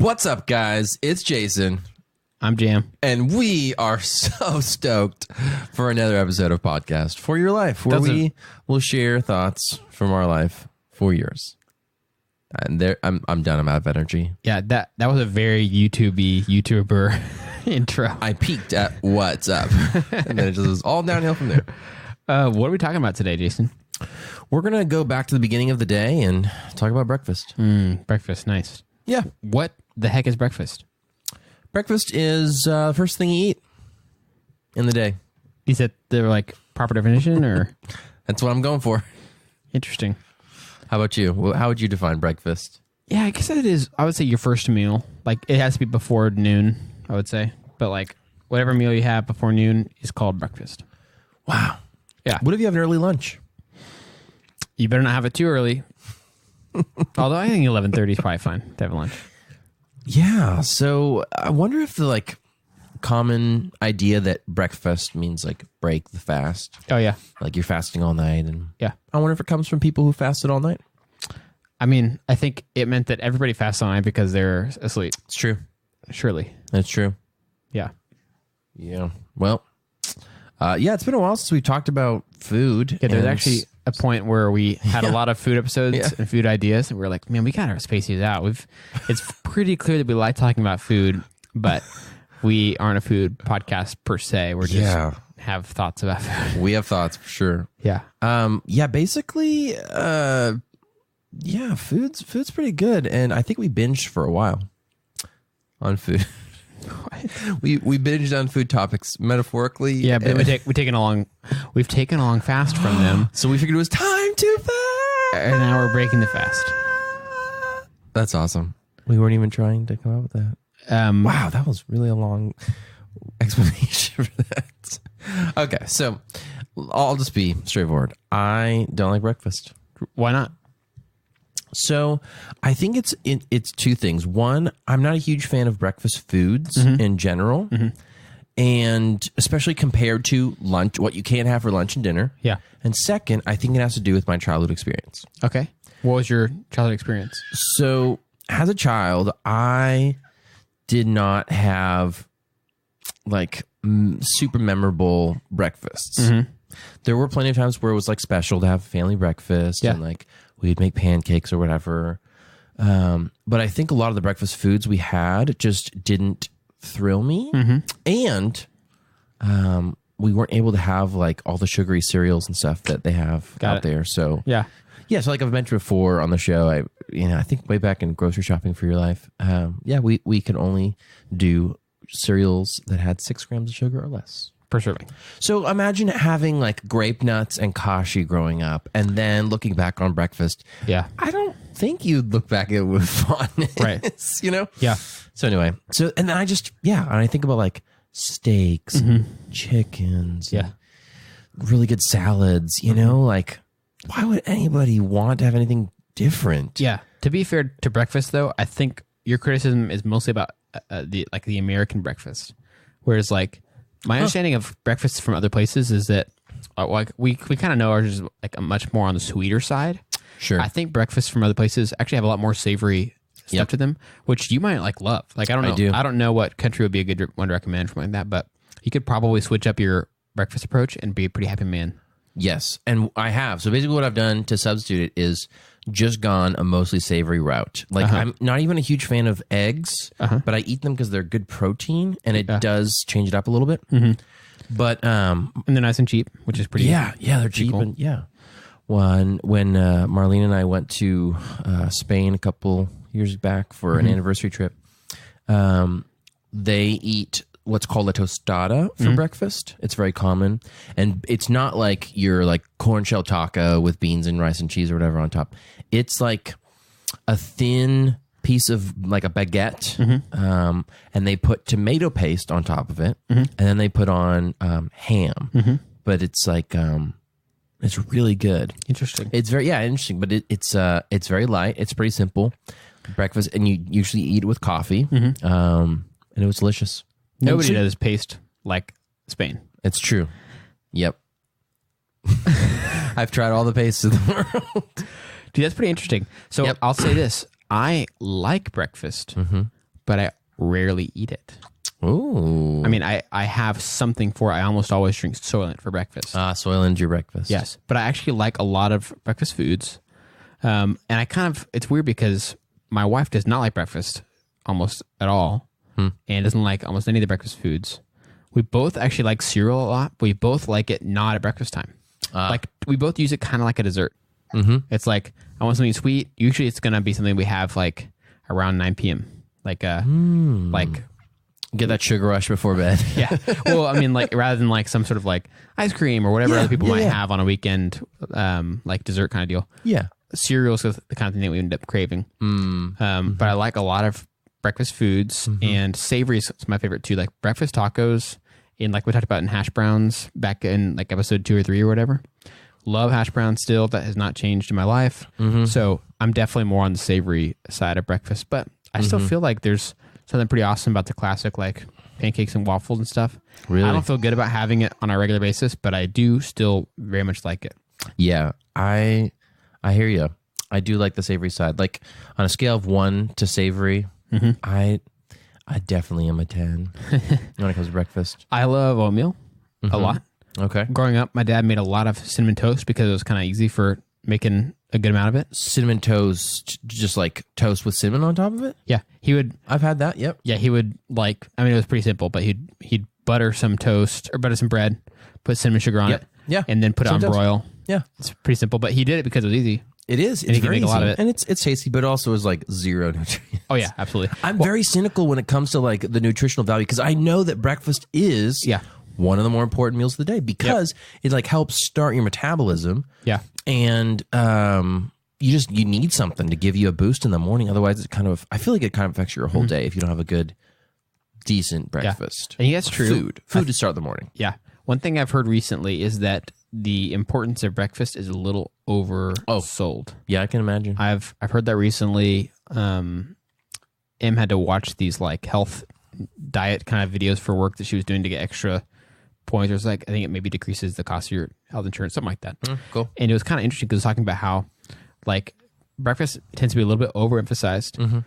What's up, guys? It's Jason. I'm Jam. And we are so stoked for another episode of Podcast for Your Life, where we will share thoughts from our life for yours. And there, I'm done. I'm out of energy. Yeah, that was a very YouTuber intro. I peaked at what's up. And then it just was all downhill from there. What are we talking about today, Jason? We're going to go back to the beginning of the day and talk about breakfast. Breakfast, nice. Yeah. What the heck is breakfast? Breakfast is the first thing you eat in the day. Is that the proper definition or? That's what I'm going for. Interesting. How about you? How would you define breakfast? Yeah, I guess it is. I would say your first meal. It has to be before noon, I would say. But whatever meal you have before noon is called breakfast. Wow. Yeah. What if you have an early lunch? You better not have it too early. Although I think 11:30 is probably fine to have lunch. Yeah. So I wonder if the common idea that breakfast means break the fast. Oh, yeah. You're fasting all night. And yeah. I wonder if it comes from people who fasted all night. I mean, I think it meant that everybody fasts all night because they're asleep. It's true. Surely. That's true. Yeah. Yeah. Well, it's been a while since we talked about food. Yeah, there's actually a point where we had a lot of food episodes and food ideas, and we were like, man, we gotta space these out. It's pretty clear that we like talking about food, but we aren't a food podcast per se. We're just have thoughts about food. We have thoughts for sure. Yeah. Basically, food's pretty good, and I think we binged for a while on food. We binged on food topics metaphorically. Yeah, but we've taken along fast from them. So we figured it was time to fast. And now we're breaking the fast. That's awesome. We weren't even trying to come up with that. Wow, that was really a long explanation for that. Okay, so I'll just be straightforward. I don't like breakfast. Why not? So I think it's two things. One, I'm not a huge fan of breakfast foods in general, and especially compared to lunch, what you can't have for lunch and dinner. Yeah. And second, I think it has to do with my childhood experience. Okay. What was your childhood experience? So as a child, I did not have super memorable breakfasts. There were plenty of times where it was special to have a family breakfast and we'd make pancakes or whatever. But I think a lot of the breakfast foods we had just didn't thrill me. And we weren't able to have all the sugary cereals and stuff that they have out there. So yeah. So like I've mentioned before on the show, I think way back in Grocery Shopping for Your Life, we could only do cereals that had 6 grams of sugar or less. Per serving. So imagine having grape nuts and kashi growing up, and then looking back on breakfast. Yeah. I don't think you'd look back at it with fondness. Right. You know? Yeah. So anyway, and then and I think about steaks, and chickens, and really good salads, you know? Why would anybody want to have anything different? Yeah. To be fair to breakfast, though, I think your criticism is mostly about the American breakfast, whereas my understanding of breakfast from other places is that we kind of know ours is a much more on the sweeter side. Sure. I think breakfasts from other places actually have a lot more savory stuff to them, which you might love. I don't know. I don't know what country would be a good one to recommend from that, but you could probably switch up your breakfast approach and be a pretty happy man. Yes, and I have. So basically what I've done to substitute it is just gone a mostly savory route. I'm not even a huge fan of eggs, but I eat them because they're good protein, and it does change it up a little bit. But and they're nice and cheap, which is pretty. Yeah, they're cheap. Cool. And when Marlene and I went to Spain a couple years back for an anniversary trip, they eat what's called a tostada for breakfast. It's very common, and it's not your corn shell taco with beans and rice and cheese or whatever on top. It's a thin piece of a baguette, and they put tomato paste on top of it, and then they put on ham. But it's it's really good. Interesting. It's very interesting, but it's very light. It's pretty simple breakfast, and you usually eat it with coffee. And it was delicious. Nobody does paste like Spain. It's true. Yep. I've tried all the pastes in the world. Dude, that's pretty interesting. So I'll say this. I like breakfast, but I rarely eat it. Ooh. I mean, I have something for it. I almost always drink Soylent for breakfast. Soylent's your breakfast. Yes, but I actually like a lot of breakfast foods. And I it's weird because my wife does not like breakfast almost at all and doesn't like almost any of the breakfast foods. We both actually like cereal a lot, but we both like it not at breakfast time. Like we both use it kind of like a dessert. It's like, I want something sweet. Usually it's going to be something we have like around 9 p.m. Like get that sugar rush before bed. Yeah. Well, I mean, like rather than like some sort of like ice cream or whatever other people might have on a weekend, like dessert kind of deal. Yeah. Cereal is the kind of thing that we end up craving. But I like a lot of breakfast foods and savory is my favorite too. Like breakfast tacos in like we talked about in hash browns back in like episode 2 or 3 or whatever. Love hash browns still. That has not changed in my life. So I'm definitely more on the savory side of breakfast, but I still feel like there's something pretty awesome about the classic like pancakes and waffles and stuff. Really? I don't feel good about having it on a regular basis, but I do still very much like it. Yeah, I hear you. I do like the savory side. Like on a scale of 1 to savory, I definitely am a 10 when it comes to breakfast. I love oatmeal a lot. Okay. Growing up, my dad made a lot of cinnamon toast because it was kind of easy for making a good amount of it. Cinnamon toast, just like toast with cinnamon on top of it? Yeah, he would. I've had that, yep. Yeah, he would like, I mean, it was pretty simple, but he'd butter some toast or butter some bread, put cinnamon sugar on it, and then put it on broil. Yeah. It's pretty simple, but he did it because it was easy. It is. And it's he can very make a lot easy. of it. And it's tasty, but it also is like zero nutrients. Oh, yeah, absolutely. I'm very cynical when it comes to like the nutritional value because I know that breakfast is one of the more important meals of the day because it like helps start your metabolism. Yeah. And you need something to give you a boost in the morning. Otherwise, I feel like it kind of affects your whole day if you don't have a good, decent breakfast. And that's true. Food to start the morning. Yeah. One thing I've heard recently is that the importance of breakfast is a little oversold. Yeah, I can imagine. I've heard that recently. Em had to watch these like health diet kind of videos for work that she was doing to get extra points. It was like, I think it maybe decreases the cost of your health insurance, something like that. Cool. And it was kind of interesting because it was talking about how like breakfast tends to be a little bit overemphasized.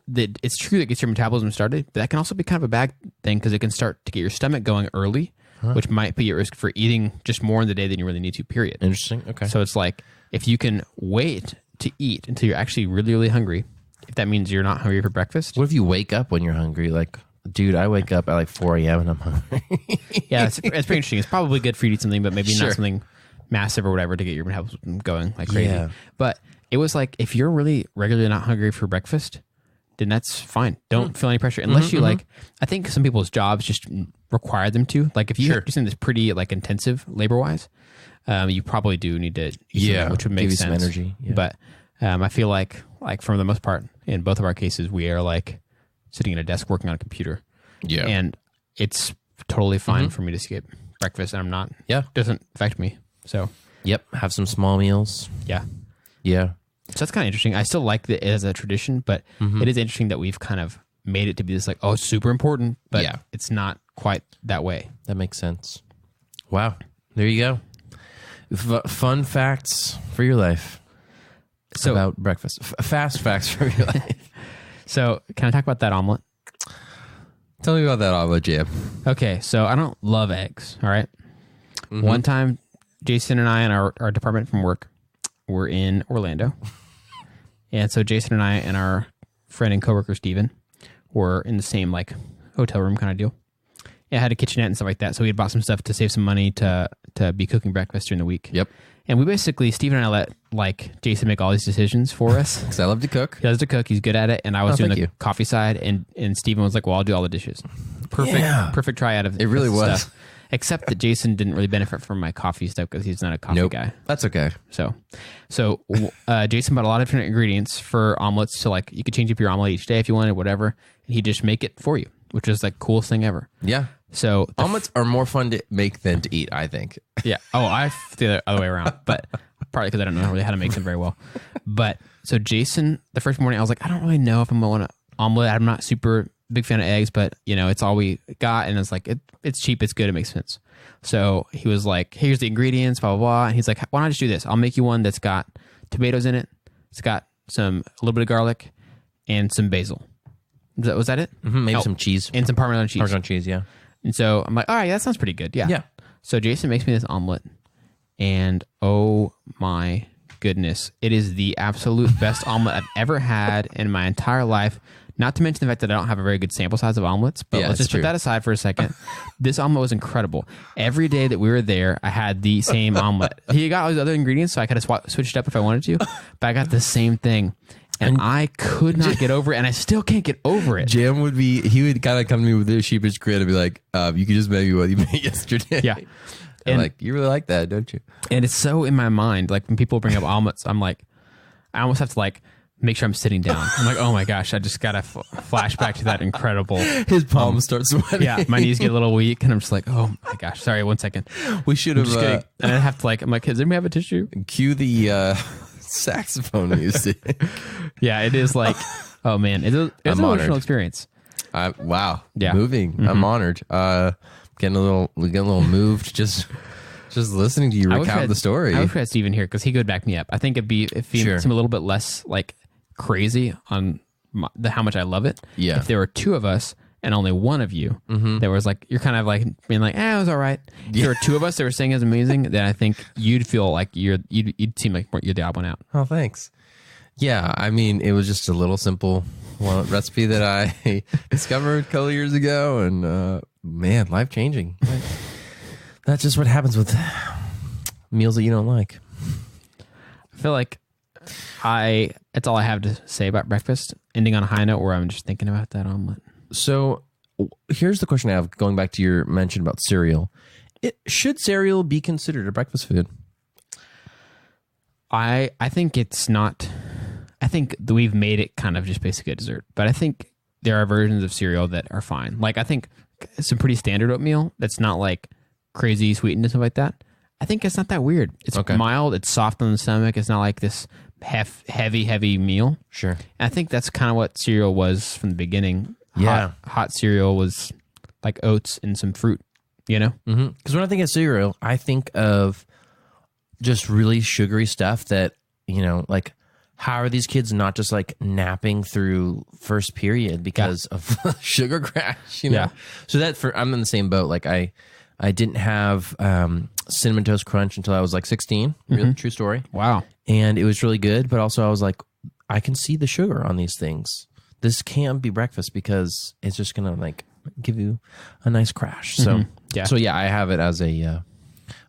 It's true that it gets your metabolism started, but that can also be kind of a bad thing because it can start to get your stomach going early, which might put you at risk for eating just more in the day than you really need to, period. Interesting. Okay. So it's like, if you can wait to eat until you're actually really, really hungry, if that means you're not hungry for breakfast. What if you wake up when you're hungry? Like, dude, I wake up at like 4 a.m. and I'm hungry. Yeah, it's pretty interesting. It's probably good for you to eat something, but maybe not something massive or whatever to get your metabolism going like crazy. Yeah. But it was like, if you're really regularly not hungry for breakfast, then that's fine. Don't feel any pressure unless you like, I think some people's jobs just require them to. Like if you do something that's pretty like intensive labor wise, you probably do need to eat something, which would make sense. Some energy. Yeah. But I feel like for the most part, in both of our cases, we are like sitting at a desk working on a computer. Yeah. And it's totally fine for me to skip breakfast, and I'm not. Yeah. It doesn't affect me. So. Yep. Have some small meals. Yeah. Yeah. So that's kind of interesting. I still like it as a tradition, but it is interesting that we've kind of made it to be this like, oh, it's super important, but it's not quite that way. That makes sense. Wow. There you go. Fun facts for your life. So, about breakfast. Fast facts for your life. So can I talk about that omelet? Tell me about that omelet, Jam. Okay. So I don't love eggs. All right. One time, Jason and I and our department from work were in Orlando. And so Jason and I and our friend and coworker Steven were in the same like hotel room kind of deal. It had a kitchenette and stuff like that. So we had bought some stuff to save some money to be cooking breakfast during the week. Yep. And we basically, Steven and I let like Jason make all these decisions for us. Because I love to cook. He loves to cook. He's good at it. And I was doing the coffee side, and Steven was like, well, I'll do all the dishes. Perfect triad of it really was. Stuff. Except that Jason didn't really benefit from my coffee stuff because he's not a coffee guy. That's okay. So Jason bought a lot of different ingredients for omelets. So like you could change up your omelet each day if you wanted, whatever. And he'd just make it for you, which is like coolest thing ever. Yeah. So omelets are more fun to make than to eat, I think. Yeah. Oh, I feel the other way around, but partly because I don't know really how to make them very well. But so Jason, the first morning, I was like, I don't really know if I'm going to omelet. I'm not super big fan of eggs, but you know, it's all we got, and it's like it's cheap, it's good, it makes sense. So he was like, here's the ingredients, blah blah blah, and he's like, why not just do this? I'll make you one that's got tomatoes in it, it's got a little bit of garlic and some basil. Was that it? Maybe some cheese. And some Parmesan cheese. Parmesan cheese, yeah. And so I'm like, all right, that sounds pretty good. Yeah. Yeah. So Jason makes me this omelet, and oh my goodness, it is the absolute best omelet I've ever had in my entire life. Not to mention the fact that I don't have a very good sample size of omelets, but let's just put that aside for a second. This omelet was incredible. Every day that we were there, I had the same omelet. He got all these other ingredients, so I could have switched it up if I wanted to, but I got the same thing. And I could not get over it, and I still can't get over it. Jim he would kind of come to me with a sheepish grin and be like, you could just make me what you made yesterday. Yeah. And like, you really like that, don't you? And it's so in my mind. Like when people bring up omelets, I'm like, I almost have to like make sure I'm sitting down. I'm like, oh my gosh, I just got a flashback to that incredible. His palms start sweating. Yeah, my knees get a little weak, and I'm just like, oh my gosh, sorry, 1 second. We should have. And I have to like, I'm like, does anybody have a tissue? Cue the saxophone music. Yeah, it is like, oh man, it's an emotional experience. Wow. Yeah. Moving. I'm honored. Getting a little moved just listening to you recount the story. I wish we had Steven here because he could back me up. I think it'd seem a little bit less like crazy on how much I love it. Yeah. If there were two of us and only one of you, there was like, you're kind of like being like, it was all right. If there were two of us that were saying it was amazing, then I think you'd feel like you'd seem like you're the odd one out. Oh, thanks. Yeah, I mean, it was just a little simple recipe that I discovered a couple years ago, and man, life changing. That's just what happens with meals that you don't like. I feel like that's all I have to say about breakfast. Ending on a high note where I'm just thinking about that omelet. So here's the question I have, going back to your mention about cereal. Should cereal be considered a breakfast food? I think it's not. I think we've made it kind of just basically a dessert. But I think there are versions of cereal that are fine. Like I think it's a pretty standard oatmeal that's not like crazy sweetened and stuff like that. I think it's not that weird. It's mild. It's soft on the stomach. It's not like this heavy meal. Sure. And I think that's kind of what cereal was from the beginning. Yeah. Hot cereal was like oats and some fruit, you know? Because when I think of cereal, I think of just really sugary stuff that, you know, like, how are these kids not just like napping through first period because of sugar crash, you know? Yeah. So I'm in the same boat. Like I didn't have Cinnamon Toast Crunch until I was like 16. Really true story. Wow. And it was really good. But also I was like, I can see the sugar on these things. This can't be breakfast because it's just going to like give you a nice crash. So, so I have it as a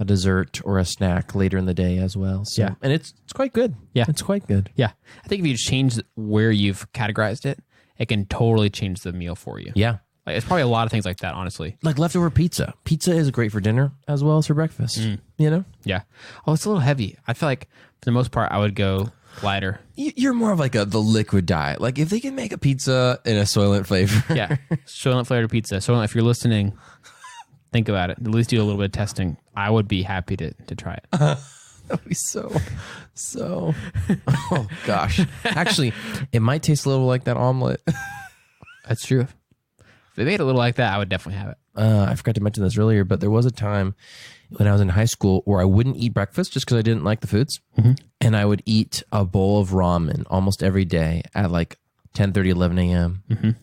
dessert or a snack later in the day as well. So, yeah. And it's quite good. Yeah. It's quite good. Yeah. I think if you change where you've categorized it, it can totally change the meal for you. Yeah. Like, it's probably a lot of things like that, honestly. Like leftover pizza. Pizza is great for dinner as well as for breakfast. You know? Yeah. Oh, it's a little heavy. I feel like for the most part, I would go lighter. You're more of like the liquid diet. Like if they can make a pizza in a Soylent flavor. Yeah. Soylent flavored pizza. Soylent, if you're listening, think about it. At least do a little bit of testing. I would be happy to try it. That would be so. Oh, gosh. Actually, it might taste a little like that omelet. That's true. If they made it a little like that, I would definitely have it. I forgot to mention this earlier, but there was a time when I was in high school where I wouldn't eat breakfast just because I didn't like the foods. And I would eat a bowl of ramen almost every day at like 10:30, 11 a.m.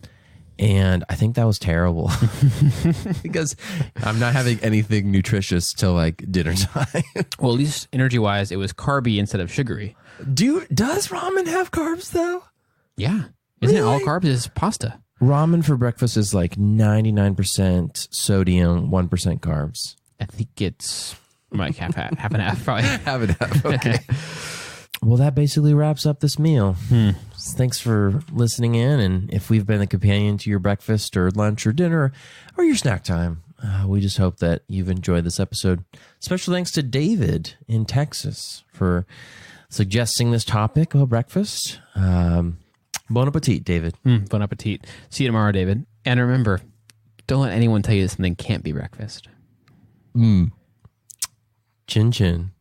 And I think that was terrible because I'm not having anything nutritious till like dinner time. Well, at least energy-wise, it was carby instead of sugary. Does ramen have carbs though? Yeah. Isn't it all carbs? It's pasta. Ramen for breakfast is like 99% sodium, 1% carbs. I think it's like half and half, probably. Half and half, okay. Well, that basically wraps up this meal. Thanks for listening in. And if we've been a companion to your breakfast or lunch or dinner or your snack time, we just hope that you've enjoyed this episode. Special thanks to David in Texas for suggesting this topic about breakfast. Bon appetit, David. Bon appetit. See you tomorrow, David. And remember, don't let anyone tell you that something can't be breakfast. Chin chin.